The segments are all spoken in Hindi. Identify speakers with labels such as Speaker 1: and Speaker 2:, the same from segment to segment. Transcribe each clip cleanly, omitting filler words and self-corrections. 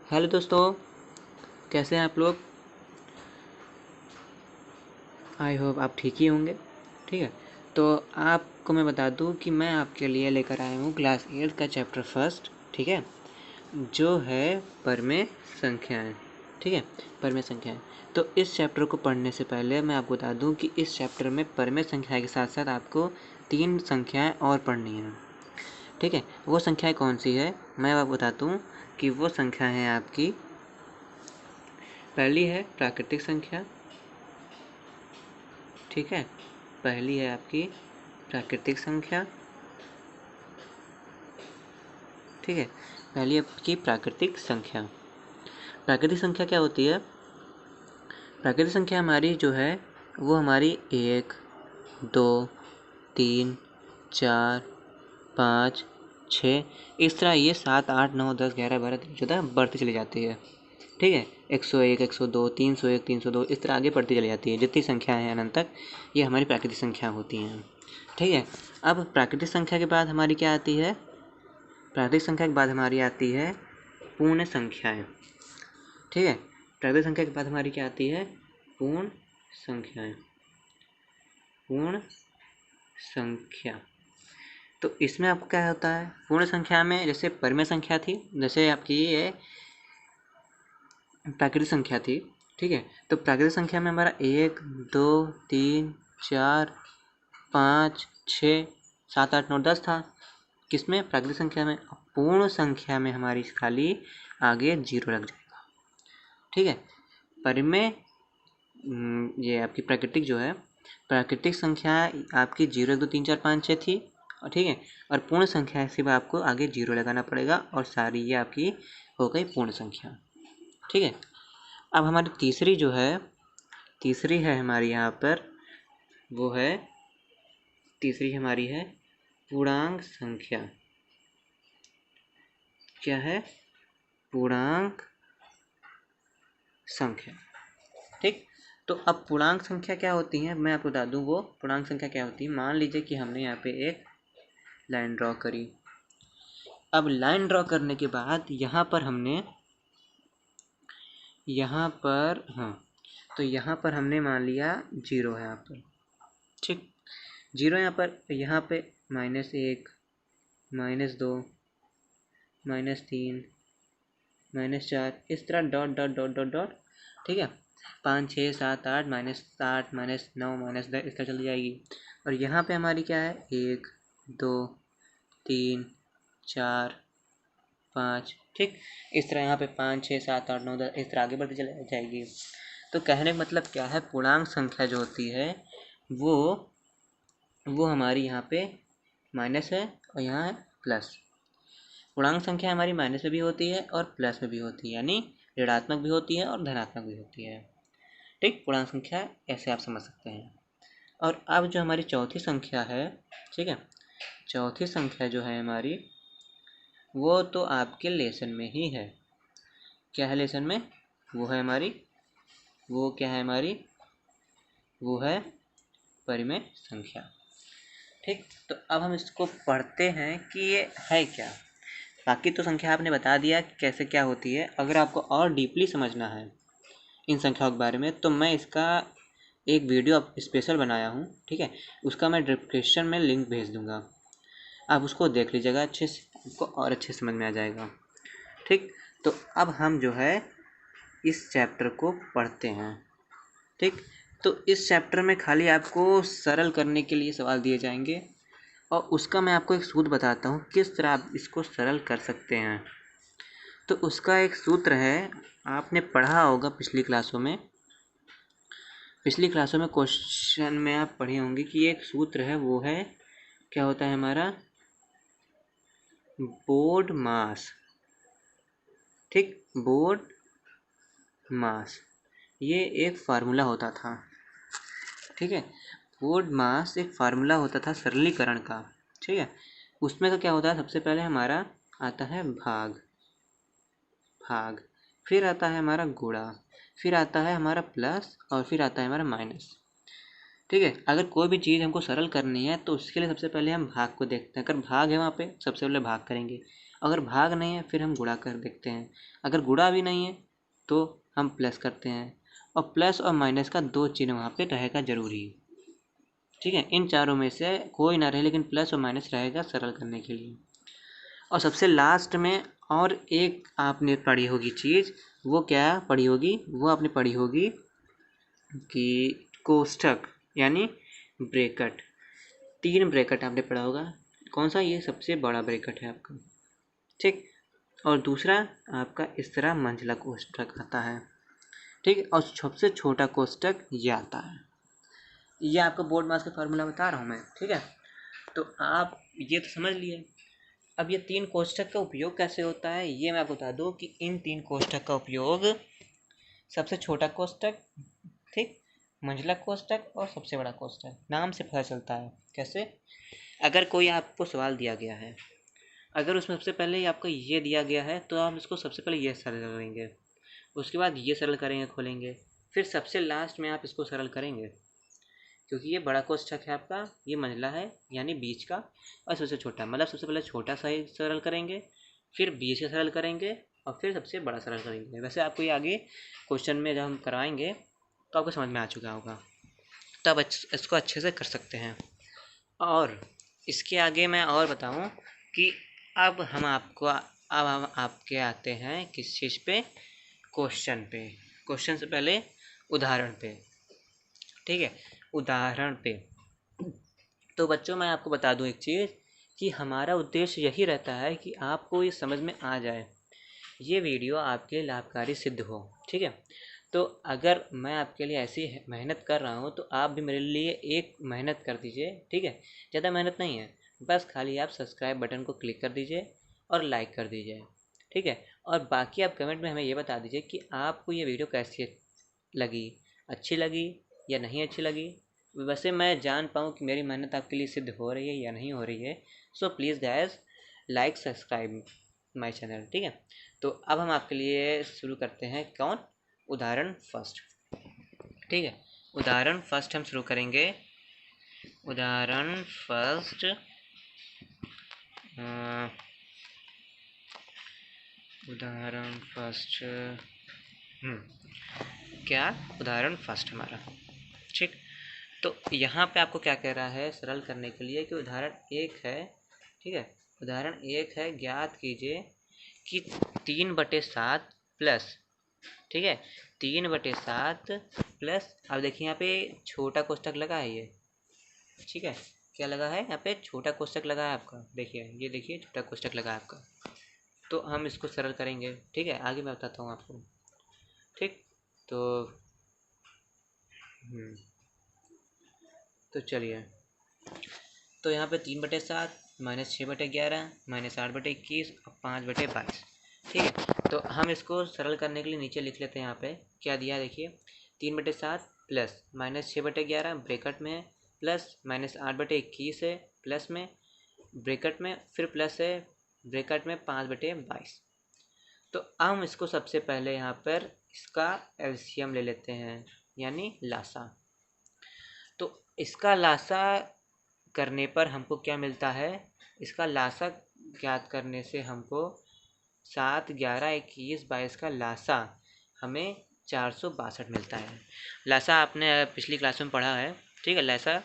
Speaker 1: हेलो दोस्तों, कैसे हैं आप लोग। आई होप आप ठीक ही होंगे। ठीक है, तो आपको मैं बता दूं कि मैं आपके लिए लेकर आया हूं क्लास 8 का चैप्टर फर्स्ट। ठीक है, जो है परमेय संख्याएं। ठीक है, परमेय संख्याएं। तो इस चैप्टर को पढ़ने से पहले मैं आपको बता दूं कि इस चैप्टर में परमेय संख्या के साथ साथ आपको 3 संख्याएं और पढ़नी हैं। ठीक है, वो संख्याएं कौन सी है मैं आपको बताता हूँ कि वो संख्या है आपकी। पहली है प्राकृतिक संख्या। ठीक है, पहली है आपकी प्राकृतिक संख्या। ठीक है, पहली आपकी प्राकृतिक संख्या। प्राकृतिक संख्या क्या होती है? प्राकृतिक संख्या हमारी जो है वो हमारी 1, 2, 3, 4, 5, 6 इस तरह ये 7, 8, 9, 10, 11, 12, 13, 14 बढ़ती चली जाती है। ठीक है, 101, 102, 301, 302 इस तरह आगे बढ़ती चली जाती है। जितनी संख्याएं हैं अनंत तक, ये हमारी प्राकृतिक संख्या होती हैं। ठीक है, अब प्राकृतिक संख्या के बाद हमारी क्या आती है? प्राकृतिक संख्या के बाद हमारी आती है पूर्ण संख्याएं। ठीक है, प्राकृतिक संख्या के बाद हमारी क्या आती है? पूर्ण संख्याएं। पूर्ण संख्या। तो इसमें आपको क्या होता है? पूर्ण संख्या में जैसे परमेय संख्या थी, जैसे आपकी ये प्राकृतिक संख्या थी। ठीक है, तो प्राकृतिक संख्या में हमारा 1, 2, 3, 4, 5, 6, 7, 8, 9, 10 था। किसमें? प्राकृतिक संख्या में। पूर्ण संख्या में हमारी खाली आगे 0 लग जाएगा। ठीक है, परिमेय ये आपकी प्राकृतिक जो है, प्राकृतिक संख्या आपकी 0, 1, 2, 3, 4, 5, 6 थी। और ठीक है, और पूर्ण संख्या सिर्फ आपको आगे 0 लगाना पड़ेगा और सारी ये आपकी हो गई पूर्ण संख्या। ठीक है, अब हमारी तीसरी जो है, तीसरी है हमारी यहाँ पर, वो है तीसरी हमारी है पूर्णांक संख्या। क्या है? पूर्णांक संख्या। ठीक, तो अब पूर्णांक संख्या क्या होती है मैं आपको बता दूं। वो पूर्णांक संख्या क्या होती है? मान लीजिए कि हमने यहाँ पे एक लाइन ड्रॉ करी। अब लाइन ड्रॉ करने के बाद यहाँ पर हमने तो यहाँ पर हमने मान लिया 0 है यहाँ पर। ठीक, 0 यहाँ पे -1, -2, -3, -4 इस तरह dot dot dot dot dot. ठीक है, 5, 6, 7, 8, -8, -9, -10 इस तरह चली जाएगी। और यहाँ पे हमारी क्या है? 1, 2, 3, 4, 5। ठीक, इस तरह यहाँ पे 5, 6, 7, 8, 9, 10 इस तरह आगे बढ़ती चली जाएगी। तो कहने का मतलब क्या है? पूर्णांक संख्या जो होती है वो हमारी यहाँ पे माइनस है और यहाँ है प्लस। पूर्णांक संख्या हमारी माइनस में भी होती है और प्लस में भी होती है, यानी ऋणात्मक भी होती है और धनात्मक भी होती है। ठीक, पूर्णांक संख्या ऐसे आप समझ सकते हैं। और अब जो हमारी चौथी संख्या है, ठीक है, चौथी संख्या जो है हमारी, वो तो आपके लेसन में ही है। क्या है लेसन में? वो है हमारी, वो क्या है हमारी? वो है परिमेय संख्या। ठीक, तो अब हम इसको पढ़ते हैं कि ये है क्या। बाकी तो संख्या आपने बता दिया कि कैसे क्या होती है। अगर आपको और डीपली समझना है इन संख्याओं के बारे में, तो मैं इसका एक वीडियो स्पेशल बनाया हूँ। ठीक है, उसका मैं डिस्क्रिप्शन में लिंक भेज दूँगा, आप उसको देख लीजिएगा अच्छे से, आपको और अच्छे समझ में आ जाएगा। ठीक, तो अब हम जो है इस चैप्टर को पढ़ते हैं। ठीक, तो इस चैप्टर में खाली आपको सरल करने के लिए सवाल दिए जाएंगे और उसका मैं आपको एक सूत्र बताता हूँ किस तरह आप इसको सरल कर सकते हैं। तो उसका एक सूत्र है, आपने पढ़ा होगा पिछली क्लासों में। पिछली क्लासों में क्वेश्चन में आप पढ़े होंगे कि एक सूत्र है, वो है क्या होता है हमारा? बोर्ड मास। ठीक, बोर्ड मास ये एक फार्मूला होता था। ठीक है, बोर्ड मास एक फार्मूला होता था सरलीकरण का। ठीक है, उसमें का क्या होता है? सबसे पहले हमारा आता है भाग, फिर आता है हमारा गुणा, फिर आता है हमारा प्लस और फिर आता है हमारा माइनस। ठीक है, अगर कोई भी चीज़ हमको सरल करनी है तो उसके लिए सबसे पहले हम भाग को देखते हैं। अगर भाग है वहाँ पे सबसे पहले भाग करेंगे, अगर भाग नहीं है फिर हम गुणा कर देखते हैं, अगर गुणा भी नहीं है तो हम प्लस करते हैं, और प्लस और माइनस का 2 चिन्ह वहाँ पे रहेगा जरूरी। ठीक है, इन चारों में से कोई ना रहे लेकिन प्लस और माइनस रहेगा सरल करने के लिए। और सबसे लास्ट में और एक आपने पढ़ी होगी चीज़, वो क्या पढ़ी होगी, वो आपने पढ़ी होगी कि कोष्ठक यानी ब्रैकेट। 3 ब्रैकेट आपने पढ़ा होगा, कौन सा, ये सबसे बड़ा ब्रैकेट है आपका। ठीक, और दूसरा आपका इस तरह मंझला कोष्ठक आता है। ठीक, और सबसे छोटा कोष्ठक ये आता है। ये आपको बोर्ड मास का फार्मूला बता रहा हूँ मैं। ठीक है, तो आप ये तो समझ लिए। अब ये 3 कोष्ठक का उपयोग कैसे होता है ये मैं आपको बता दूँ कि इन 3 कोष्ठक का उपयोग सबसे छोटा कोष्ठक, ठीक, मंझला कोष्ठक और सबसे बड़ा कोष्ठक, नाम से पता चलता है। कैसे, अगर कोई आपको सवाल दिया गया है, अगर उसमें सबसे पहले ही आपको ये दिया गया है तो आप इसको सबसे पहले ये सरल करेंगे, उसके बाद ये सरल करेंगे, खोलेंगे, फिर सबसे लास्ट में आप इसको सरल करेंगे, क्योंकि ये बड़ा कोष्ठक है आपका, ये मंझला है यानी बीच का, और सबसे छोटा मतलब सबसे पहले छोटा सा ही सरल करेंगे, फिर बीच का सरल करेंगे, और फिर सबसे बड़ा सरल करेंगे। वैसे आपको ये आगे क्वेश्चन में जब हम करवाएंगे तो आपको समझ में आ चुका होगा, तब इसको अच्छे से कर सकते हैं। और इसके आगे मैं और बताऊं कि अब हम आपके आते हैं किस चीज़ पे, क्वेश्चन पे। क्वेश्चन से पहले उदाहरण पे। ठीक है, उदाहरण पे तो बच्चों मैं आपको बता दूं एक चीज़ कि हमारा उद्देश्य यही रहता है कि आपको ये समझ में आ जाए, ये वीडियो आपके लिए लाभकारी सिद्ध हो। ठीक है, तो अगर मैं आपके लिए ऐसी मेहनत कर रहा हूँ तो आप भी मेरे लिए एक मेहनत कर दीजिए। ठीक है, ज़्यादा मेहनत नहीं है, बस खाली आप सब्सक्राइब बटन को क्लिक कर दीजिए और लाइक कर दीजिए। ठीक है, और बाकी आप कमेंट में हमें ये बता दीजिए कि आपको ये वीडियो कैसी लगी, अच्छी लगी या नहीं अच्छी लगी। वैसे मैं जान पाऊँ कि मेरी मेहनत आपके लिए सिद्ध हो रही है या नहीं हो रही है। So please guys like subscribe my channel. ठीक है, तो अब हम आपके लिए शुरू करते हैं कौन, उदाहरण फर्स्ट। ठीक है, उदाहरण फर्स्ट हम शुरू करेंगे। उदाहरण फर्स्ट उदाहरण फर्स्ट क्या, उदाहरण फर्स्ट हमारा। ठीक, तो यहाँ पे आपको क्या कह रहा है सरल करने के लिए कि उदाहरण 1 है। ठीक है, उदाहरण 1 है, ज्ञात कीजिए कि 3/7 प्लस, ठीक है, 3/7 प्लस, अब देखिए यहाँ पे छोटा कोष्ठक लगा है ये। ठीक है, क्या लगा है यहाँ पे, छोटा कोष्ठक लगा है आपका, देखिए ये देखिए छोटा कोष्ठक लगा है आपका, तो हम इसको सरल करेंगे। ठीक है, आगे मैं बताता हूँ आपको। ठीक, तो चलिए, तो यहाँ पे 3/7 माइनस 6/11 माइनस 8/21 और 5/22। ठीक है, तो हम इसको सरल करने के लिए नीचे लिख लेते हैं। यहाँ पे क्या दिया है देखिए, 3/7 प्लस माइनस 6/11 ब्रैकेट में है, प्लस माइनस 8/21 है प्लस में ब्रैकेट में, फिर प्लस है ब्रैकेट में 5/22। तो हम इसको सबसे पहले यहाँ पर इसका एलसीएम ले लेते हैं यानी लासा। तो इसका लासा करने पर हमको क्या मिलता है, इसका लासा ज्ञात करने से हमको 7, 11, 21, 22 का लासा हमें 462 मिलता है। लासा आपने पिछली क्लास में पढ़ा है। ठीक है, लासा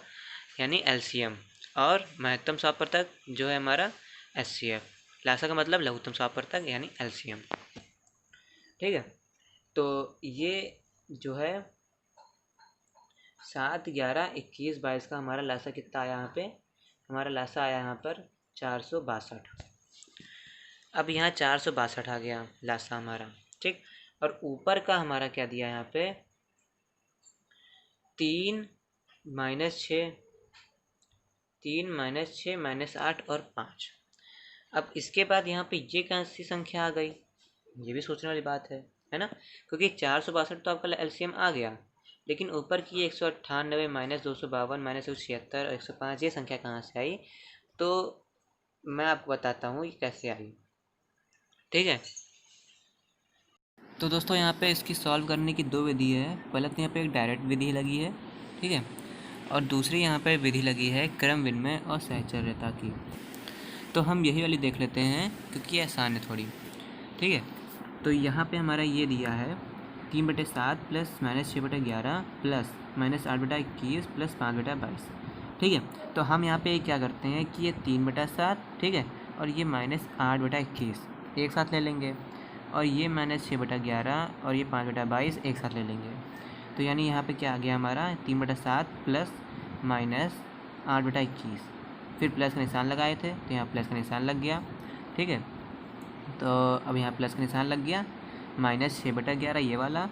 Speaker 1: यानी एलसीएम, और महत्तम स्वापवर्तक जो है हमारा एचसीएफ। लासा का मतलब लघुत्तम स्वापवर्तक यानी एलसीएम। ठीक है, तो ये जो है 7, 11, 21, 22 का हमारा लासा कितना आया यहाँ पे, हमारा लासा आया यहाँ पर 462। अब यहाँ 462 आ गया लासा हमारा। ठीक, और ऊपर का हमारा क्या दिया यहाँ पे, 3 माइनस 6 माइनस 8 और 5। अब इसके बाद यहाँ पे ये कौन सी संख्या आ गई, ये भी सोचने वाली बात है ना, क्योंकि 462 तो आपका एलसीएम आ गया, लेकिन ऊपर की 198 माइनस 252 माइनस 176 और 105 ये संख्या कहाँ से आई, तो मैं आपको बताता हूँ ये कैसे आई। ठीक है, तो दोस्तों यहाँ पे इसकी सॉल्व करने की 2 विधि है। पहले तो यहाँ पे एक डायरेक्ट विधि लगी है, ठीक है, और दूसरी यहाँ पे विधि लगी है क्रम विनिमय और सहचर्यता की। तो हम यही वाली देख लेते हैं क्योंकि ये आसान है थोड़ी। ठीक है, तो यहाँ पे हमारा ये दिया है 3/7 प्लस -6/11 प्लस -8/21 प्लस 5/22। ठीक है, तो हम यहाँ पे क्या करते हैं कि ये 3/7, ठीक है, और ये -8/21 एक साथ ले लेंगे, और ये -6/11 और ये 5/22 एक साथ ले लेंगे। तो यानी यहाँ पे क्या आ गया हमारा 3/7 प्लस -8/21, फिर प्लस का निशान लगाए थे तो यहाँ प्लस का निशान लग गया। ठीक है, तो अब यहाँ प्लस का निशान लग गया, -6/11 ये वाला,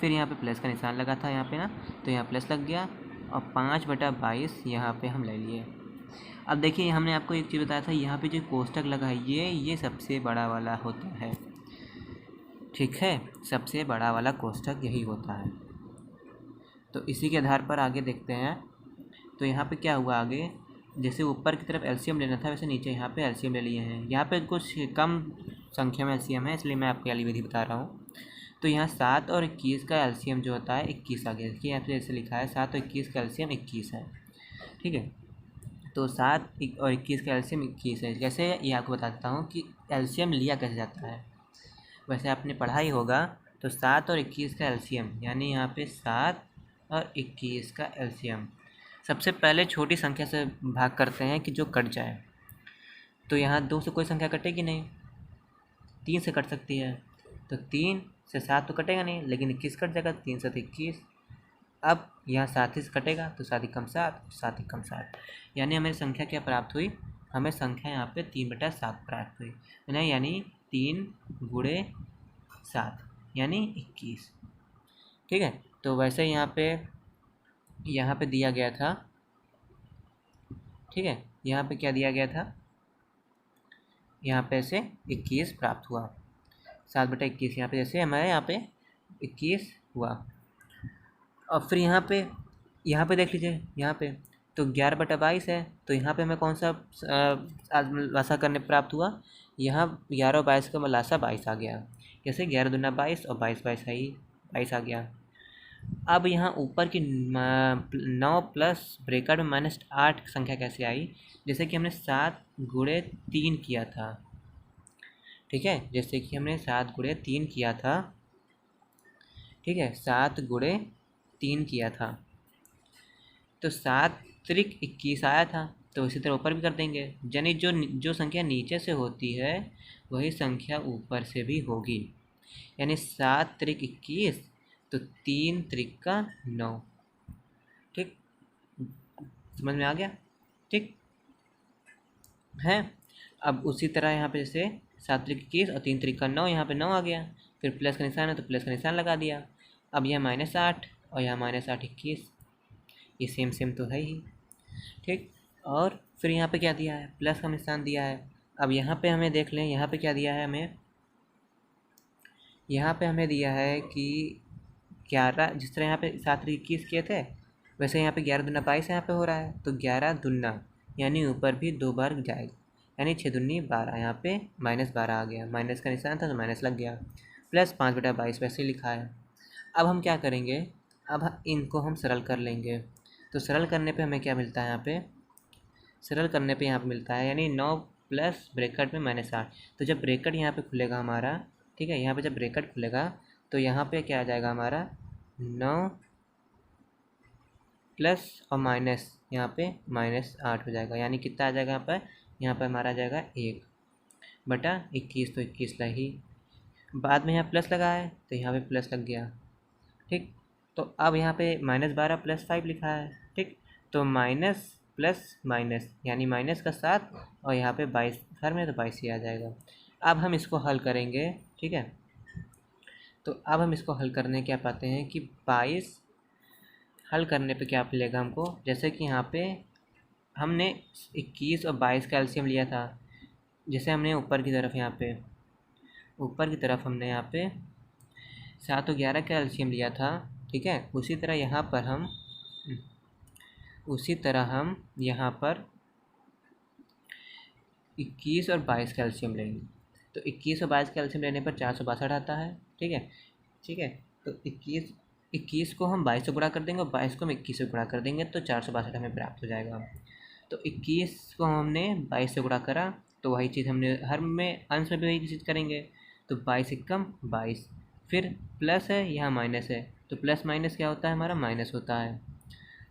Speaker 1: फिर यहाँ पे प्लस का निशान लगा था यहाँ पे ना, तो यहाँ प्लस लग गया, और 5/22 यहाँ पे हम ले लिए। अब देखिए हमने आपको एक चीज़ बताया था, यहाँ पे जो कोष्टक लगा है ये सबसे बड़ा वाला होता है। ठीक है, सबसे बड़ा वाला कोष्टक यही होता है। तो इसी के आधार पर आगे देखते हैं। तो यहाँ पे क्या हुआ आगे, जैसे ऊपर की तरफ एलसीएम लेना था वैसे नीचे यहाँ पे एलसीएम ले लिए हैं। यहाँ पे कुछ कम संख्या में एलसीएम है इसलिए मैं आपको वाली विधि बता रहा हूँ। तो यहाँ 7 और 21 का एलसीएम जो होता है 21 आ गया। देखिए यहाँ पे जैसे लिखा है 7 और 21 का एलसीएम 21 है। ठीक है, तो 7 और 21 का एलसीएम 21 है। कैसे, ये आपको बता देता हूँ कि एलसीएम लिया कैसे जाता है। वैसे आपने पढ़ा ही होगा। तो 7 और 21 का एलसीएम यानी यहाँ पे 7 और 21 का एलसीएम सबसे पहले छोटी संख्या से भाग करते हैं कि जो कट जाए। तो यहाँ 2 से कोई संख्या कटेगी नहीं, 3 से कट सकती है, तो 3 से 7 तो कटेगा नहीं, लेकिन 21 कट जाएगा, 3 से 21। अब यहाँ 7 से कटेगा तो 7 कम 7, 7 कम 7, यानी हमें संख्या क्या प्राप्त हुई, हमें संख्या यहाँ पे 3/7 प्राप्त हुई, यानी 3 गुणे 7 यानी 21। ठीक है, तो वैसे यहाँ पे दिया गया था। ठीक है, यहाँ पे क्या दिया गया था, यहाँ पे से 21 प्राप्त हुआ, 7/21 यहाँ पे जैसे हमारे यहाँ पे 21 हुआ। और फिर यहाँ पे देख लीजिए, यहाँ पे तो 11/22 है, तो यहाँ पे हमें कौन सा लासा करने प्राप्त हुआ, यहाँ 11 और 22 का लासा 22 आ गया। जैसे 11 दूना 22 और 22 22 है ही 22 आ गया। अब यहाँ ऊपर की 9 प्लस ब्रैकेट में -8 संख्या कैसे आई, जैसे कि हमने 7 गुणे 3 किया था। ठीक है, जैसे कि हमने 7 गुणे 3 किया था। ठीक है, 7 गुणे 3 किया था, तो 7 त्रिक 21 आया था, तो इसी तरह ऊपर भी कर देंगे, यानी जो संख्या नीचे से होती है वही संख्या ऊपर से भी होगी। यानी 7 त्रिक 21 तो 3 त्रिक 9। ठीक, समझ में आ गया। ठीक है, अब उसी तरह यहाँ पे जैसे 7 त्रिक 21 और 3 त्रिक 9, यहाँ पे 9 आ गया, फिर प्लस का निशान है तो प्लस का निशान लगा दिया। अब यह -8 और यहाँ -8 21, ये सेम तो है ही। ठीक, और फिर यहाँ पे क्या दिया है, प्लस का निशान दिया है। अब यहाँ पे हमें देख लें, यहाँ पे क्या दिया है हमें, यहाँ पे हमें दिया है कि 11, जिस तरह यहाँ पे 7 त्रिक 21 किए थे वैसे यहाँ पे 11 दूना 22 यहाँ पे हो रहा है, तो 11 दूना यानी ऊपर भी 2 बार जाएगा, यानी 6 दूनी 12, यहाँ पे -12 आ गया, माइनस का निशान था तो माइनस लग गया, प्लस 5/22 वैसे ही लिखा है। अब हम क्या करेंगे, अब इनको हम सरल कर लेंगे। तो सरल करने पे हमें क्या मिलता है, यहाँ पे सरल करने पे यहाँ पे मिलता है यानी 9 प्लस ब्रैकेट में -8। तो जब ब्रैकेट यहाँ पे खुलेगा हमारा, ठीक है, यहाँ पे जब ब्रैकेट खुलेगा तो यहाँ पे क्या आ जाएगा हमारा 9 प्लस और माइनस, यहाँ पे -8 हो जाएगा, यानी कितना आ जाएगा यहाँ पर हमारा आ जाएगा 1/21। तो 21 ला ही, बाद में यहाँ प्लस लगा है तो यहाँ पे प्लस लग गया। ठीक, तो अब यहाँ पे -12 + 5 लिखा है। ठीक, तो माइनस प्लस माइनस यानी माइनस का 7 और यहाँ पे 22 घर में तो 22 ही आ जाएगा। अब हम इसको हल करेंगे। ठीक है, तो अब हम इसको हल करने क्या पाते हैं कि 22 हल करने पे क्या मिलेगा हमको, जैसे कि यहाँ पे हमने 21 और 22 का एलसीएम लिया था, जैसे हमने ऊपर की तरफ हमने यहाँ पे 7 और 11 का एलसीएम लिया था। ठीक है, उसी तरह हम यहाँ पर 21 और 22 का एलसीएम लेंगे। तो 21 और 22 का एलसीएम लेने पर 462 आता है। ठीक है, तो 21 को हम 22 से गुणा कर देंगे और 22 को हम 21 से गुणा कर देंगे तो 462 हमें प्राप्त हो जाएगा। तो 21 को हमने 22 से गुणा करा तो वही चीज़ हमने हर में अंश में भी वही चीज़ करेंगे। तो 22 एकम 22, फिर प्लस है यहाँ माइनस है, तो प्लस माइनस क्या होता है हमारा माइनस होता है।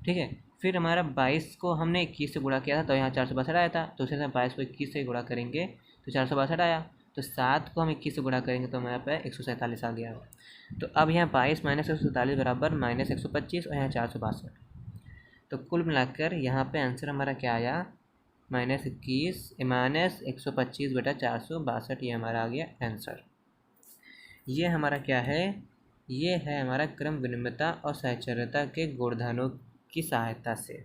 Speaker 1: ठीक है, फिर हमारा 22 को हमने 21 से गुणा किया था तो यहाँ 462 आया था, तो उसे 22 को 21 से गुणा करेंगे तो 462 आया। तो 7 को हम 21 से गुणा करेंगे तो हमारे पे 147 आ गया। तो अब यहाँ 22 माइनस 147 बराबर माइनस 125 और यहाँ 462। तो कुल मिलाकर यहाँ पे आंसर हमारा क्या आया, माइनस 125/462, ये हमारा आ गया आंसर। ये हमारा क्या है, ये है हमारा क्रम विनिमयता और सहचर्यता के गुणधर्मों की सहायता से,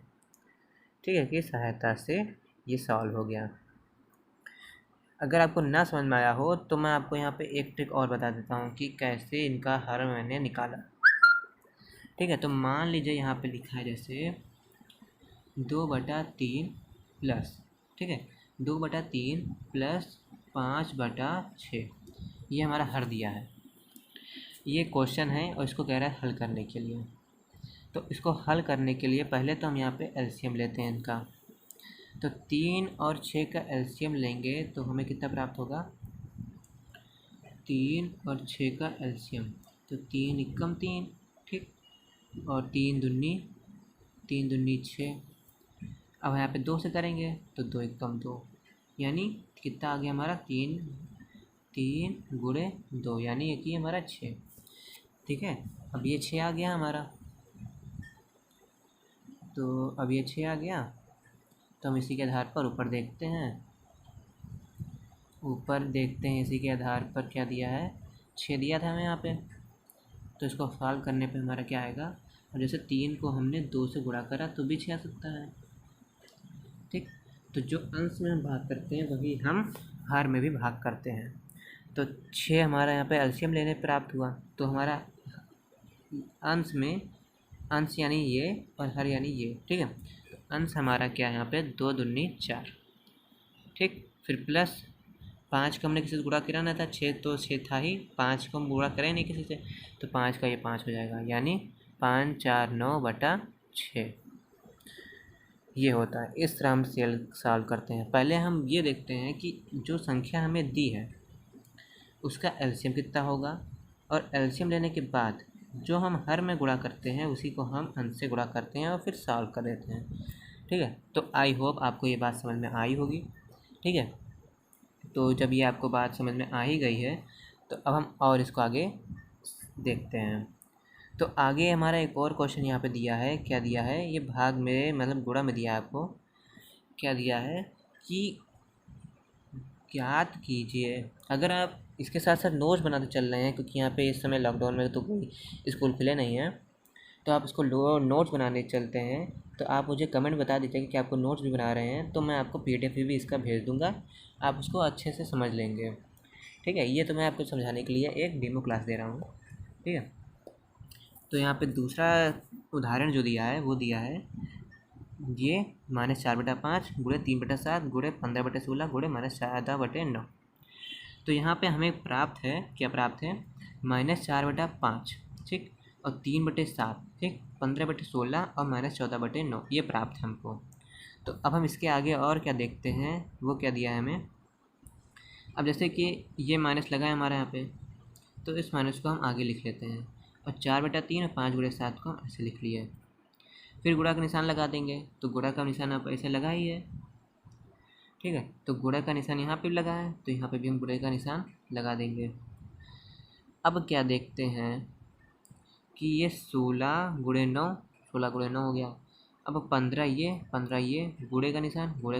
Speaker 1: ठीक है, की सहायता से ये सॉल्व हो गया। अगर आपको ना समझ में आया हो तो मैं आपको यहाँ पे एक ट्रिक और बता देता हूँ कि कैसे इनका हर मैंने निकाला। ठीक है, तो मान लीजिए यहाँ पे लिखा है जैसे 2/3 प्लस, ठीक है, 2/3 प्लस 5/6, ये हमारा हर दिया है। ये क्वेश्चन है और इसको कह रहा है हल करने के लिए। तो इसको हल करने के लिए पहले तो हम यहाँ पे एलसीएम लेते हैं इनका। तो 3 और 6 का एलसीएम लेंगे तो हमें कितना प्राप्त होगा, 3 और 6 का एलसीएम, तो 3 एकम 3, ठीक, और 3 दूनी 6। अब यहाँ पे 2 से करेंगे तो 2 एकम 2, यानी कितना आ गया हमारा 3 गुणे 2, यानी एक ही हमारा 6। ठीक है, अब ये 6 आ गया हमारा, तो अब ये 6 आ गया। तो हम इसी के आधार पर ऊपर देखते हैं, इसी के आधार पर क्या दिया है, 6 दिया था हमें यहाँ पे। तो इसको सॉल्व करने पे हमारा क्या आएगा, और जैसे 3 को हमने 2 से गुणा करा तो भी 6 आ सकता है। ठीक, तो जो अंश में हम भाग करते हैं वही हम हर में भी भाग करते हैं। तो 6 हमारा यहाँ पे एलसीएम लेने प्राप्त हुआ, तो हमारा अंश में, अंश यानी ये और हर यानी ये, ठीक है। तो अंश हमारा क्या है यहाँ पे 2 दूनी 4, ठीक, फिर प्लस 5 को हमने किसी से गुणा कराना था, 6 तो 6 था ही, 5 को हम गुणा करें नहीं किसी से, तो 5 का ये 5 हो जाएगा, यानी 5 4 9/6 ये होता है। इस तरह हम सॉल्व करते हैं। पहले हम ये देखते हैं कि जो संख्या हमें दी है उसका एलसीएम कितना होगा, और एलसीएम लेने के बाद जो हम हर में गुणा करते हैं उसी को हम अंश से गुणा करते हैं और फिर सॉल्व कर देते हैं। ठीक है, तो आई होप आपको ये बात समझ में आई होगी। ठीक है, तो जब ये आपको बात समझ में आ ही गई है तो अब हम और इसको आगे देखते हैं। तो आगे हमारा एक और क्वेश्चन यहाँ पे दिया है, क्या दिया है, ये भाग में मतलब गुणा में दिया है आपको, क्या दिया है कि ज्ञात कीजिए। अगर आप इसके साथ साथ नोट्स बनाते चल रहे हैं, क्योंकि यहाँ पे इस समय लॉकडाउन में तो कोई स्कूल खुले नहीं हैं, तो आप इसको नोट्स बनाने चलते हैं, तो आप मुझे कमेंट बता दीजिए कि आपको नोट्स भी बना रहे हैं, तो मैं आपको पीडीएफ भी इसका भेज दूँगा, आप उसको अच्छे से समझ लेंगे। ठीक है, ये तो मैं आपको समझाने के लिए एक डेमो क्लास दे रहा हूँ। ठीक है, तो यहाँ पे दूसरा उदाहरण जो दिया है वो दिया है ये -4/5 गुणे 3/7 गुणे 15/16 गुणे -14/9। तो यहाँ पे हमें प्राप्त है, क्या प्राप्त है, -4/5, ठीक, और 3/7, ठीक, 15/16 और -14/9 ये प्राप्त है हमको। तो अब हम इसके आगे और क्या देखते हैं, वो क्या दिया है हमें। अब जैसे कि ये माइनस लगा है हमारे यहाँ पे, तो इस माइनस को हम आगे लिख लेते हैं, और 4/3 और 5/7 को हम ऐसे लिख लिए। फिर गुणा का निशान लगा देंगे, तो गुणा का निशान आप ऐसे लगा ही है। ठीक है, तो गुणा का निशान यहाँ पे भी लगा है, तो यहाँ पे भी हम गुणा का निशान लगा देंगे। अब क्या देखते हैं कि ये 16 गुणे 9, 16 गुणे 9 हो गया। अब 15 ये गुणे का निशान और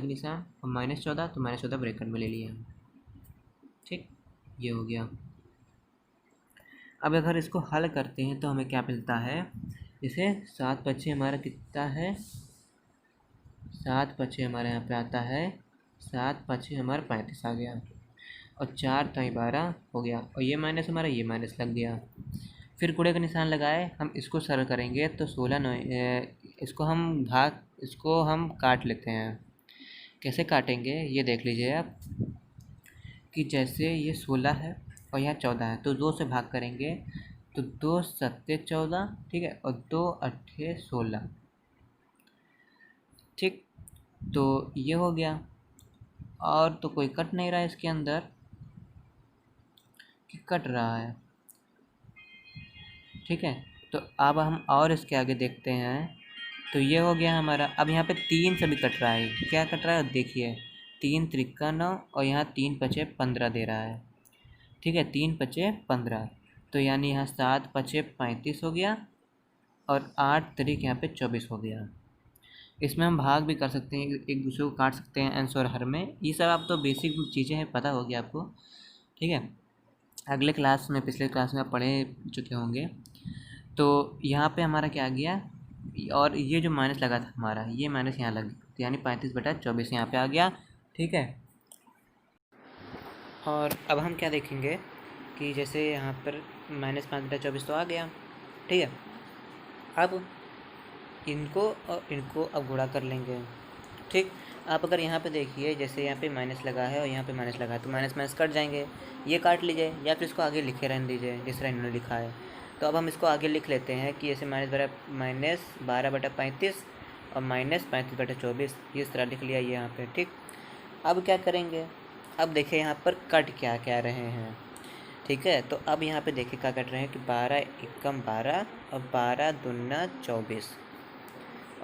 Speaker 1: -14, तो -14 ब्रैकेट में ले लिया। ठीक, ये हो गया। अब अगर इसको हल करते हैं तो हमें क्या मिलता है, जैसे 7×5 हमारा कितना है, 7×5 हमारे यहाँ पे आता है, 7×5 हमारा 35 आ गया, और 4 तो 12 हो गया, और ये माइनस हमारा ये माइनस लग गया। फिर गुणे का निशान लगाए, हम इसको सरल करेंगे तो 16 9, इसको हम काट लेते हैं। कैसे काटेंगे ये देख लीजिए आप, कि जैसे ये 16 है और यहाँ 14 है, तो 2 से भाग करेंगे तो 2 7 14, ठीक है, और 2 8 16, ठीक, तो ये हो गया। और तो कोई कट नहीं रहा है इसके अंदर कि कट रहा है। ठीक है, तो अब हम और इसके आगे देखते हैं। तो ये हो गया हमारा। अब यहाँ पे 3 से भी कट रहा है। क्या कट रहा है देखिए, 3 त्रिका 9 और यहाँ 3 पचे 15 दे रहा है। ठीक है, 3 पचे 15, तो यानी यहाँ 7 पचे 35 हो गया और 8 तरीक यहाँ पे 24 हो गया। इसमें हम भाग भी कर सकते हैं, एक दूसरे को काट सकते हैं अंश और हर में। ये सब आप तो बेसिक चीज़ें हैं, पता होगी आपको। ठीक है, अगले क्लास में, पिछले क्लास में आप पढ़े चुके होंगे। तो यहाँ पे हमारा क्या आ गया, और ये जो माइनस लगा था हमारा, ये माइनस यहाँ लग गया, तो यानी 35/24 यहाँ पे आ गया। ठीक है, और अब हम क्या देखेंगे कि जैसे यहाँ पर -5/24 तो आ गया। ठीक है, अब इनको और इनको अब गुणा कर लेंगे। ठीक, आप अगर यहाँ पे देखिए, जैसे यहाँ पे माइनस लगा है और यहाँ पे माइनस लगा है, तो माइनस माइनस कट जाएंगे। ये काट लीजिए या फिर इसको आगे लिखे रहने दीजिए जिस तरह इन्होंने लिखा है। तो अब हम इसको आगे लिख लेते हैं कि जैसे -12/35 और -35/24, इस तरह लिख लिया ये यहाँ पे। ठीक, अब क्या करेंगे, अब देखिए यहाँ पर कट क्या क्या रहे हैं। ठीक है, तो अब यहाँ पे देखिए क्या कट रहे हैं कि 12 एकम 12 और 12 दूना 24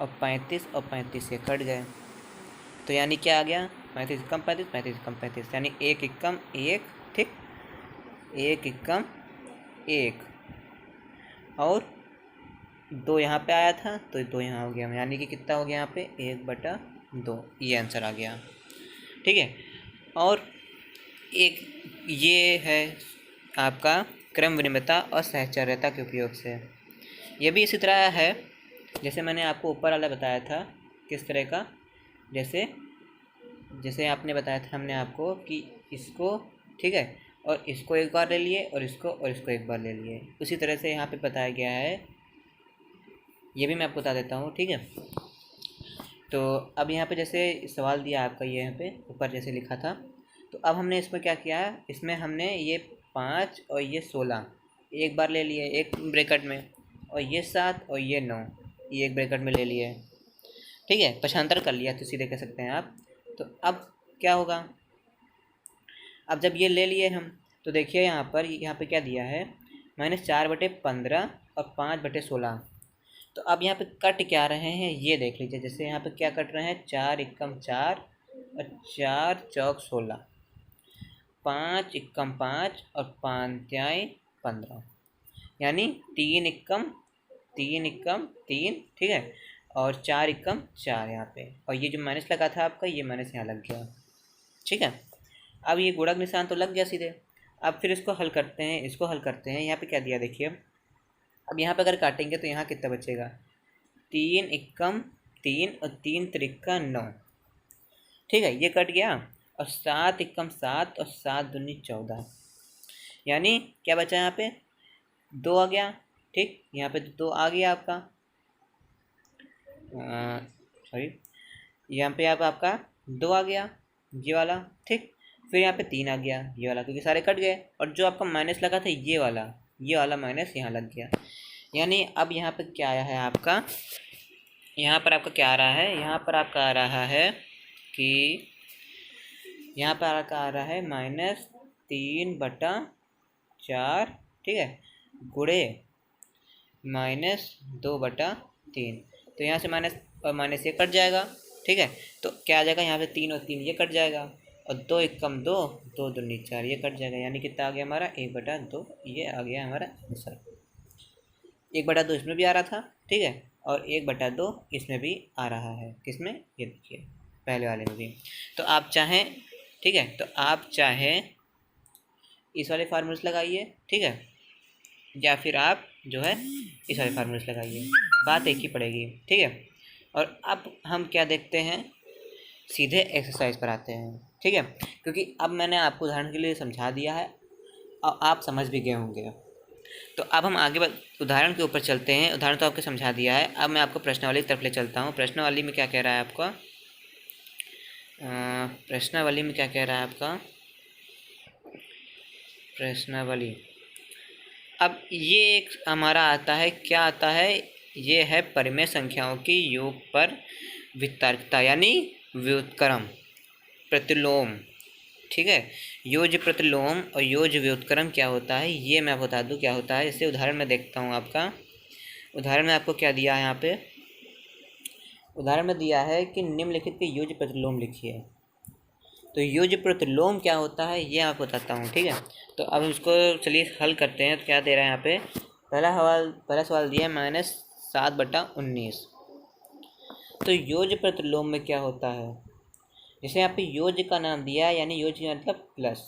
Speaker 1: और 35 और 35 ये कट गए। तो यानी क्या आ गया, 35 एकम 35, 35 एकम 35, यानी 1 एकम 1। ठीक, 1 एकम 1 और 2 यहाँ पे आया था तो 2 यहाँ हो गया, यानी कि कितना हो गया यहाँ पे 1/2, ये आंसर आ गया। ठीक है, और एक ये है आपका क्रम विनिमयता और सहचर्यता के उपयोग से। ये भी इसी तरह है जैसे मैंने आपको ऊपर वाला बताया था। किस तरह का, जैसे आपने बताया था हमने आपको कि इसको, ठीक है, और इसको एक बार ले लिए और इसको एक बार ले लिए, उसी तरह से यहाँ पे बताया गया है। ये भी मैं आपको बता देता हूँ। ठीक है, तो अब यहाँ पे जैसे सवाल दिया आपका, ये यहाँ पे ऊपर जैसे लिखा था, तो अब हमने इसमें क्या किया है, इसमें हमने ये 5 और ये 16 एक बार ले लिए एक ब्रैकेट में, और ये 7 और ये 9 ये एक ब्रैकेट में ले लिए। ठीक है, पक्षांतर कर लिया तो सीधे कह सकते हैं आप। तो अब क्या होगा, अब जब ये ले लिए हम, तो देखिए यहाँ पे क्या दिया है, -4/15 और 5/16। तो अब यहाँ पे कट क्या रहे हैं ये देख लीजिए। जैसे यहाँ पे क्या कट रहे हैं, 4 एकम 4 और 4 चौक 16, 5 एकम 5 और 5 त्याई 15, यानी 3 एकम 3। ठीक है, और 4 एकम 4 यहाँ पे, और ये जो माइनस लगा था आपका, ये माइनस यहाँ लग गया। ठीक है, अब ये गुणक निशान तो लग गया सीधे। अब फिर इसको हल करते हैं, यहाँ पे क्या दिया देखिए। अब यहाँ पे अगर काटेंगे तो यहाँ कितना बचेगा, 3 एकम 3 और 3 त्रिका 9। ठीक है, ये कट गया, और 7 एकम 7 और 7 दूनी 14, यानी क्या बचा यहाँ पे, 2 आ गया। ठीक, यहाँ पे 2 आ गया आपका, सॉरी, यहाँ पे आपका 2 आ गया ये वाला। ठीक, फिर यहाँ पे 3 आ गया ये वाला, क्योंकि सारे कट गए, और जो आपका माइनस लगा था ये वाला माइनस यहाँ लग गया। यानी अब यहाँ पे क्या आया है आपका, यहाँ पर आपका क्या आ रहा है, यहाँ पर आपका आ रहा है कि यहाँ पर आपका आ रहा है -3/4। ठीक है, गुणे -2/3। तो यहाँ से माइनस और माइनस ये कट जाएगा। ठीक है, तो क्या आ जाएगा, यहाँ से 3 और 3 ये कट जाएगा, और 2 एकम 2, 2 दूनी 4 ये कट जाएगा, यानी कितना आ गया हमारा 1/2, ये आ गया हमारा आंसर। 1/2 इसमें भी आ रहा था। ठीक है, और 1/2 इसमें भी आ रहा है, किसमें, ये देखिए पहले वाले में भी। तो आप चाहें, ठीक है, तो आप चाहें इस वाले फार्मूले से लगाइए, ठीक है, या फिर आप जो है इस वाले फार्मूले से लगाइए, बात एक ही पड़ेगी। ठीक है, और अब हम क्या देखते हैं, सीधे एक्सरसाइज पर आते हैं। ठीक है, क्योंकि अब मैंने आपको उदाहरण के लिए समझा दिया है और आप समझ भी गए होंगे। तो अब हम आगे उदाहरण के ऊपर चलते हैं। उदाहरण तो आपको समझा दिया है, अब मैं आपको प्रश्नावली की तरफ ले चलता हूँ। प्रश्नावली में क्या कह रहा है आपका, प्रश्नावली में क्या कह रहा है आपका, प्रश्नावली। अब ये एक हमारा आता है, क्या आता है, ये है परिमेय संख्याओं की योग पर वितर्कता, यानी व्युत्क्रम। प्रतिलोम, ठीक है। योज्य प्रतिलोम और योज्य व्युत्क्रम क्या होता है ये मैं बता दूं क्या होता है। इससे उदाहरण में देखता हूँ आपका। उदाहरण में आपको क्या दिया है यहाँ पे, उदाहरण में दिया है कि निम्नलिखित के योज्य प्रतिलोम लिखिए। तो योज्य प्रतिलोम क्या होता है ये आपको बताता हूँ, ठीक है। तो अब इसको चलिए हल करते हैं। तो क्या दे रहा है यहाँ पे, पहला सवाल दिया है -7/19। तो योज्य प्रतिलोम में क्या होता है, जैसे यहाँ पे योज्य का नाम दिया है, यानी योज्य मतलब प्लस,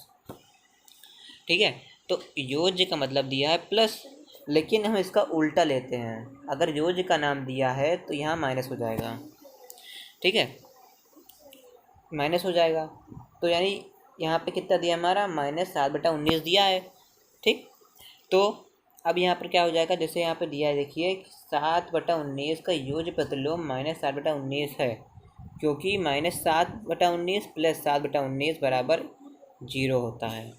Speaker 1: ठीक है। तो योज्य का मतलब दिया है प्लस, लेकिन हम इसका उल्टा लेते हैं। अगर योज्य का नाम दिया है तो यहाँ माइनस हो जाएगा, ठीक है, माइनस हो जाएगा। तो यानी यहाँ पे कितना दिया हमारा -7/19 दिया है, ठीक। तो अब यहाँ पर क्या हो जाएगा, जैसे यहाँ पे दिया है देखिए 7/19 का योज्य प्रतिलोम -7/19 है, क्योंकि -7/19 + 7/19 बराबर 0 होता है।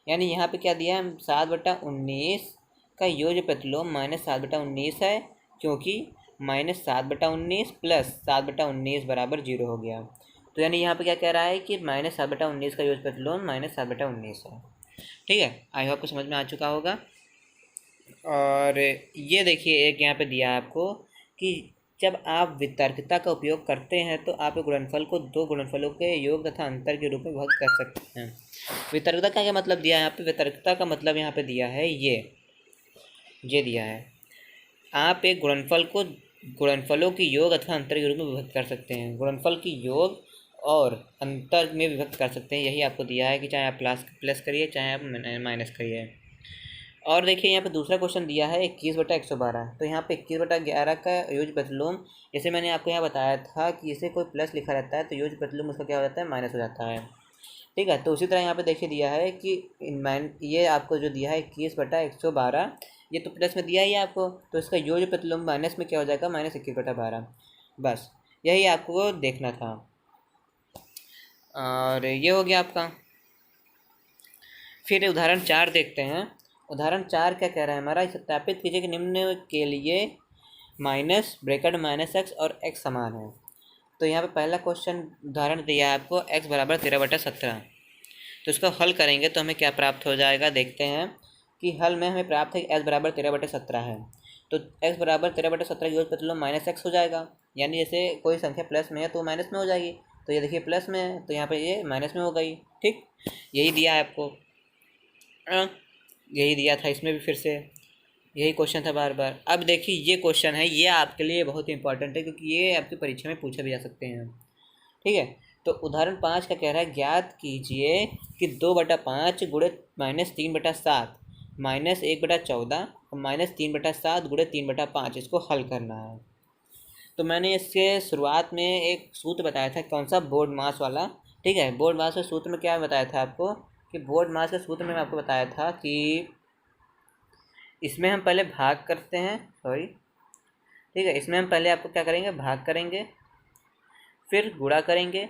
Speaker 1: यानी यहाँ पे क्या दिया है, 7/19 का योज्य प्रतिलोम -7/19 है, क्योंकि -7/19 + 7/19 बराबर 0 हो गया। तो यानी यहाँ पे क्या कह रहा है कि -7/19 का योज्य प्रतिलोम -7/19 है, ठीक है। आई होप आपको समझ में आ चुका होगा। और ये देखिए एक यहाँ पे दिया है आपको कि जब आप वितर्कता का उपयोग करते हैं तो आप गुणनफल को दो गुणनफलों के योग तथा अंतर के रूप में विभक्त कर सकते हैं। वितर्कता का क्या मतलब दिया है यहाँ पे, वितर्कता का मतलब यहाँ पे दिया है ये दिया है, आप एक गुणनफल को गुणनफलों की योग अथवा अंतर के रूप में विभक्त कर सकते हैं। गुणनफल की योग और अंतर में विभक्त कर सकते हैं, यही आपको दिया है कि चाहे आप प्लस करिए चाहे आप माइनस करिए। और देखिए यहाँ पे दूसरा क्वेश्चन दिया है 21/112। तो यहाँ पे 21/11 का योज्य प्रतिलोम, जैसे मैंने आपको यहाँ बताया था कि इसे कोई प्लस लिखा रहता है तो योज्य प्रतिलोम उसका क्या हो जाता है, माइनस हो जाता है, ठीक है। तो उसी तरह यहाँ पे देखिए दिया है कि ये आपको जो दिया है 21/112, ये तो प्लस में दिया ही है आपको, तो इसका योज्य प्रतिलोम माइनस में क्या हो जाएगा, -21/12। बस यही आपको देखना था। और ये हो गया आपका। फिर उदाहरण 4 देखते हैं। उदाहरण 4 क्या कह रहा है हमारा, सत्यापित कीजिए कि निम्न के लिए -(x) और x समान है। तो यहाँ पे पहला क्वेश्चन उदाहरण दिया है आपको x = 13/17। तो इसको हल करेंगे तो हमें क्या प्राप्त हो जाएगा, देखते हैं कि हल में हमें प्राप्त है कि x = 13/17 है। तो x = 13/17 योज्य प्रतिलोम -x हो जाएगा, यानी जैसे कोई संख्या प्लस में है तो माइनस में हो जाएगी। तो ये देखिए प्लस में है तो यहाँ पे ये माइनस में हो गई, ठीक। यही दिया है आपको, यही दिया था इसमें भी, फिर से यही क्वेश्चन था बार बार। अब देखिए ये क्वेश्चन है, ये आपके लिए बहुत इंपॉर्टेंट है क्योंकि ये आपकी परीक्षा में पूछे भी जा सकते हैं, ठीक है। तो उदाहरण 5 का कह रहा है ज्ञात कीजिए कि 2/5 गुणे -3/7 -1/14 और -3/7 गुणे 3/5, इसको हल करना है। तो मैंने इसके शुरुआत में एक सूत्र बताया था, कौन सा, बोर्ड मास वाला, ठीक है। बोर्ड मास के सूत्र में क्या बताया था आपको कि बोर्ड मास के सूत्र में आपको बताया था कि इसमें हम पहले भाग करते हैं, ठीक है। इसमें हम पहले आपको क्या करेंगे, भाग करेंगे, फिर गुणा करेंगे,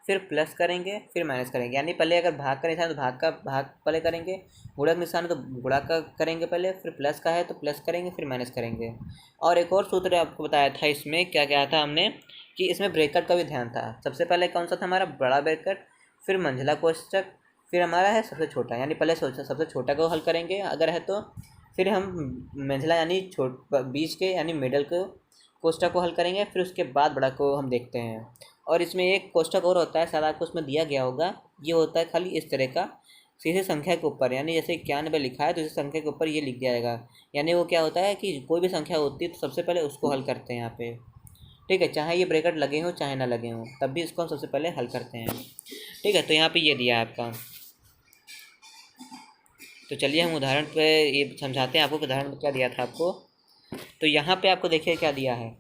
Speaker 1: फिर प्लस करेंगे, फिर माइनस करेंगे। यानी पहले अगर भाग का निशान है तो भाग का भाग पहले करेंगे, गुणा का निशान है तो गुणा का करेंगे पहले, फिर प्लस का है तो प्लस करेंगे, फिर माइनस करेंगे। और एक और सूत्र आपको बताया था, इसमें क्या क्या था हमने कि इसमें ब्रैकेट का भी ध्यान था। सबसे पहले कौन सा था हमारा, बड़ा ब्रैकेट, फिर मंझला कोष्ठक, फिर हमारा है सबसे छोटा, यानी पहले सबसे छोटा को हल करेंगे अगर है तो, फिर हम मंझला यानी बीच के यानी मिडल को कोष्ठक को हल करेंगे, फिर उसके बाद बड़ा को हम देखते हैं। और इसमें एक कोष्ठक और होता है, शायद आपको उसमें दिया गया होगा, ये होता है खाली इस तरह का, सीधे संख्या के ऊपर, यानी जैसे 91 लिखा है तो इस संख्या के ऊपर ये लिख दिया जाएगा। यानी वो क्या होता है कि कोई भी संख्या होती है तो सबसे पहले उसको हल करते हैं यहाँ पे, ठीक है। चाहे ये ब्रैकेट लगे हों चाहे ना लगे हों, तब भी इसको हम सबसे पहले हल करते हैं, ठीक है। तो यहाँ पे ये दिया है आपका। तो चलिए हम उदाहरण पे ये समझाते हैं आपको कि उदाहरण में क्या दिया था आपको। तो यहाँ पे आपको देखिए क्या दिया है,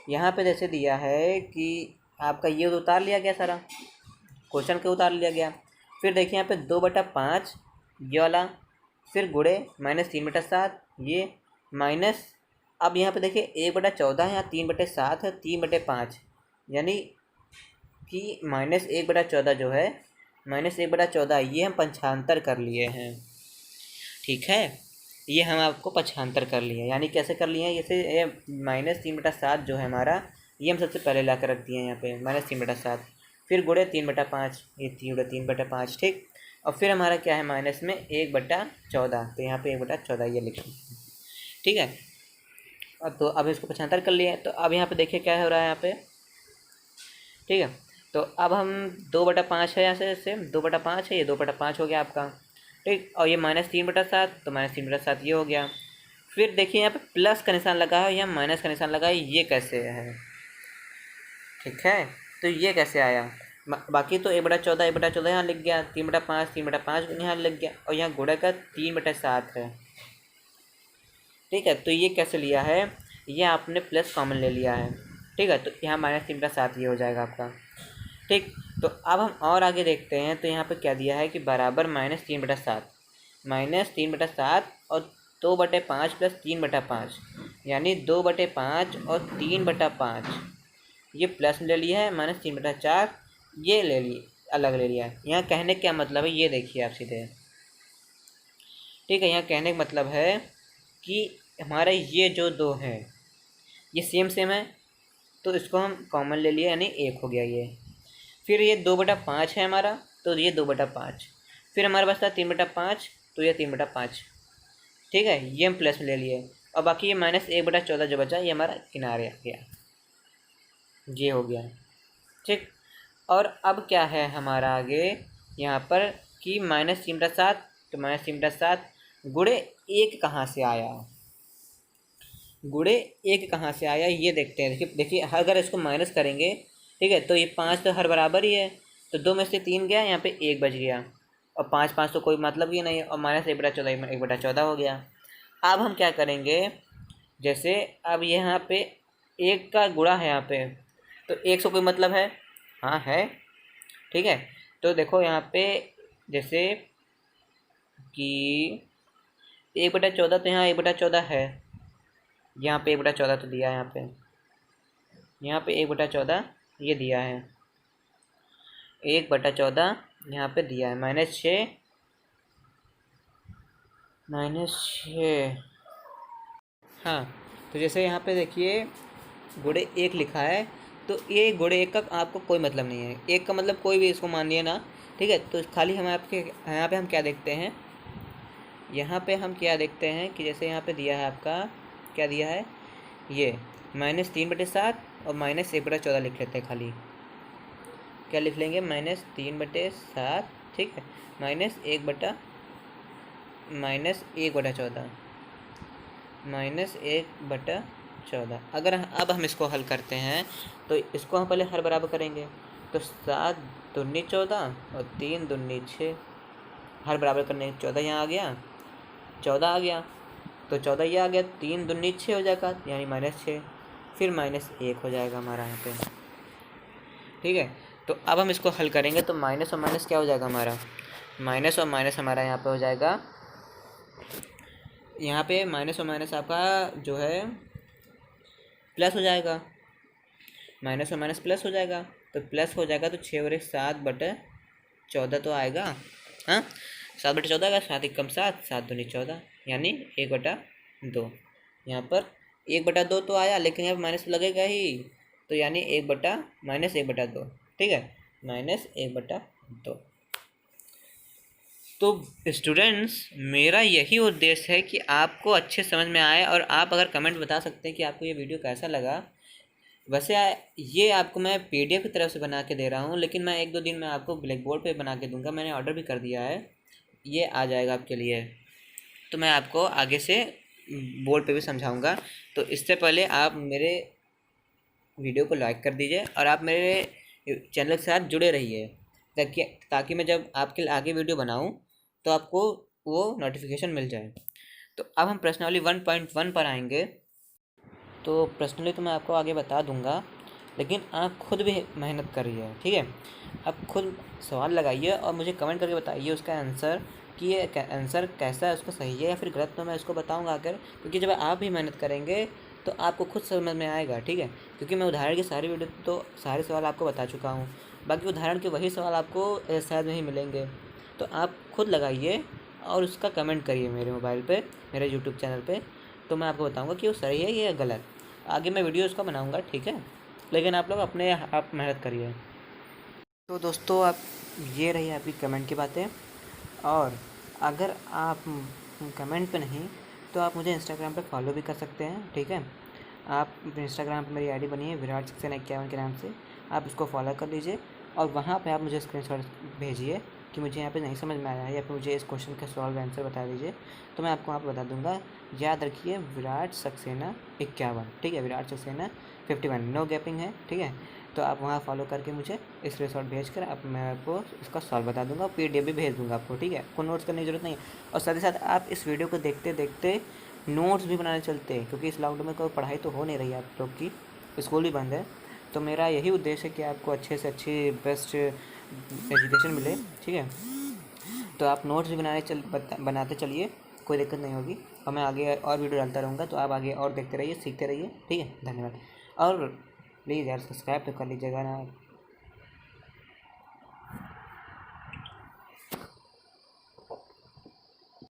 Speaker 1: यहाँ पे जैसे दिया है कि आपका ये उतार लिया गया, सारा क्वेश्चन के उतार लिया गया। फिर देखिए यहाँ पे 2/5 ये वाला, फिर गुणे -3/7 ये माइनस, अब यहाँ पे देखिए 1/14 है, यहाँ 3/7 है, 3/5, यानी कि -1/14 जो है, -1/14 ये हम पक्षांतर कर लिए हैं, ठीक है। ये हम आपको पक्षांतर कर लिए, यानी कैसे कर लिए हैं, जैसे -3/7 जो है हमारा, ये हम सबसे पहले ला कर रख दिए हैं यहाँ पे -3/7। फिर गुणे 3/5, ये 3/5, ठीक। और फिर हमारा क्या है माइनस में 1/14, तो यहाँ पे 1/14 ये लिख लेते हैं, ठीक है। अब तो अब इसको पक्षांतर कर लिए, तो अब यहाँ पे देखिए क्या हो रहा है यहाँ पे, ठीक है। तो अब हम 2/5 है, यहाँ से 2/5 है, ये 2/5 हो गया आपका, ठीक। और ये -3/7, तो -3/7 ये हो गया। फिर देखिए यहाँ पे प्लस का निशान लगा है, यहाँ माइनस का निशान लगा है, ये कैसे है, ठीक है। तो ये कैसे आया, बाकी तो 1/14 1/14 यहाँ लिख गया, 3/5 3/5 यहाँ लिख गया, और यहाँ गुणा का 3/7 है, ठीक है। तो ये कैसे लिया है, ये आपने प्लस कॉमन ले लिया है, ठीक है। तो यहाँ -3/7 ये हो जाएगा आपका, ठीक। तो अब हम और आगे देखते हैं, तो यहाँ पे क्या दिया है कि बराबर -3/7, -3/7 और 2/5 प्लस 3/5, यानी 2/5 और 3/5, ये प्लस ले लिया है, -3/4 ये ले लिए, अलग ले लिया है। यहाँ कहने क्या मतलब है, ये देखिए आप सीधे, ठीक है। यहाँ कहने का मतलब है कि हमारा ये जो 2 है ये सेम है, तो इसको हम कॉमन ले लिए, यानी 1 हो गया ये। फिर ये 2/5 है हमारा, तो ये 2/5, फिर हमारे पास था 3/5, तो ये 3/5, ठीक है। ये हम प्लस में ले लिए, और बाकी ये -1/14 जो बचा ये हमारा किनारे आ गया, ये हो गया, ठीक। और अब क्या है हमारा आगे यहाँ पर कि -3/7, तो -3/7 गुणे 1 कहाँ से आया, गुणे 1 कहाँ से आया ये देखते हैं। देखिए अगर इसको माइनस करेंगे, ठीक है, तो ये 5 तो हर बराबर ही है, तो 2 में से 3 गया, यहाँ पे 1 बच गया, और 5 तो कोई मतलब ही नहीं है, और -1/14 1/14 हो गया। अब हम क्या करेंगे, जैसे अब यहाँ पे 1 का गुणा है यहाँ पे, तो 1 से कोई मतलब है, हाँ है, ठीक है। तो देखो यहाँ पे जैसे कि 1/14, तो यहाँ 1/14 है, यहाँ पे 1/14 तो दिया है, यहाँ पे 1/14 ये दिया है, 1/14 यहाँ पे दिया है, -6, हाँ। तो जैसे यहाँ पे देखिए गुणे 1 लिखा है, तो ये गुणे 1 का आपको कोई मतलब नहीं है, 1 का मतलब कोई भी इसको मानिए ना, ठीक है। तो खाली हम आपके यहाँ पे हम क्या देखते हैं, यहाँ पे हम क्या देखते हैं कि जैसे यहाँ पे दिया है आपका, क्या दिया है, ये -3/7 और -1/14 लिख लेते हैं, खाली क्या लिख लेंगे, -3/7, ठीक है, -1/14, -1/14। अगर अब हम इसको हल करते हैं, तो इसको हम पहले हर बराबर करेंगे, तो 7 दूनी 14 और 3 दूनी 6, हर बराबर करने 14 यहाँ आ गया, 14 आ गया, तो 14 ये आ गया, 3 दूनी 6 हो जाएगा, यानी -6, फिर -1 हो जाएगा हमारा यहाँ पे, ठीक है। तो अब हम इसको हल करेंगे, तो माइनस और माइनस क्या हो जाएगा हमारा, माइनस और माइनस हमारा यहाँ पे हो जाएगा, यहाँ पे माइनस और माइनस आपका जो है प्लस हो जाएगा, माइनस और माइनस प्लस हो जाएगा, तो प्लस हो जाएगा, तो 6 और 1 7/14 तो आएगा, हाँ 7/14 आएगा, 7 1 कम 7, 7 दूनी 14, यानी 1/2। यहाँ पर 1/2 तो आया, लेकिन यहाँ पर माइनस लगेगा ही, तो यानी -1/2, ठीक है, -1/2। तो स्टूडेंट्स मेरा यही उद्देश्य है कि आपको अच्छे समझ में आए, और आप अगर कमेंट बता सकते हैं कि आपको ये वीडियो कैसा लगा। वैसे ये आपको मैं PDF की तरफ से बना के दे रहा हूँ, लेकिन मैं 1-2 दिन में आपको ब्लैक बोर्ड पर बना के दूंगा, मैंने ऑर्डर भी कर दिया है, ये आ जाएगा आपके लिए, तो मैं आपको आगे से बोर्ड पे भी समझाऊंगा। तो इससे पहले आप मेरे वीडियो को लाइक कर दीजिए, और आप मेरे चैनल के साथ जुड़े रहिए, ताकि मैं जब आपके आगे वीडियो बनाऊं तो आपको वो नोटिफिकेशन मिल जाए। तो अब हम प्रश्नावली 1.1 पर आएंगे। तो प्रश्नावली तो मैं आपको आगे बता दूंगा, लेकिन आप खुद भी मेहनत करिए, ठीक है। आप खुद सवाल लगाइए और मुझे कमेंट करके बताइए उसका आंसर, कि ये आंसर कैसा है, उसका सही है या फिर गलत, तो मैं इसको बताऊंगा आकर, क्योंकि जब आप भी मेहनत करेंगे तो आपको खुद समझ में आएगा, ठीक है। क्योंकि मैं उदाहरण की सारी वीडियो तो सारे सवाल आपको बता चुका हूँ, बाकी उदाहरण के वही सवाल आपको शायद नहीं मिलेंगे, तो आप खुद लगाइए और उसका कमेंट करिए मेरे मोबाइल पे, मेरे यूट्यूब चैनल पे, तो मैं आपको बताऊंगा कि वो सही है या गलत। आगे मैं वीडियो उसका बनाऊंगा, ठीक है, लेकिन आप लोग अपने आप मेहनत करिए। तो दोस्तों आप ये रही आपकी कमेंट की बातें। और अगर आप कमेंट पे नहीं तो आप मुझे इंस्टाग्राम पे फॉलो भी कर सकते हैं, ठीक है। आप इंस्टाग्राम पे मेरी आईडी बनी है विराट सक्सेना 51 के नाम से, आप इसको फॉलो कर लीजिए और वहाँ पे आप मुझे स्क्रीनशॉट भेजिए कि मुझे यहाँ पे नहीं समझ में आया है या फिर मुझे इस क्वेश्चन का सॉल्व आंसर बता दीजिए, तो मैं आपको वहाँ पे बता दूंगा। याद रखिए विराट सक्सेना 51, ठीक है, विराट सक्सेना 51, नो गैपिंग है, ठीक है। तो आप वहाँ फॉलो करके मुझे स्क्रीनशॉट भेज कर आप मैं आपको इसका सॉल्व बता दूंगा, PDF भी भेज दूंगा आपको, ठीक है। आपको नोट्स करने की ज़रूरत नहीं है। और साथ ही साथ आप इस वीडियो को देखते देखते नोट्स भी बनाने चलते हैं, क्योंकि इस लॉकडाउन में कोई पढ़ाई तो हो नहीं रही है आप लोग की, स्कूल भी बंद है। तो मेरा यही उद्देश्य है कि आपको अच्छे से अच्छी बेस्ट एजुकेशन मिले, ठीक है। तो आप नोट्स भी बनाते चलिए, कोई दिक्कत नहीं होगी। और मैं आगे और वीडियो डालता रहूँगा, तो आप आगे और देखते रहिए, सीखते रहिए, ठीक है। धन्यवाद। और प्लीज़ यार सब्सक्राइब तो कर लीजिएगा ना।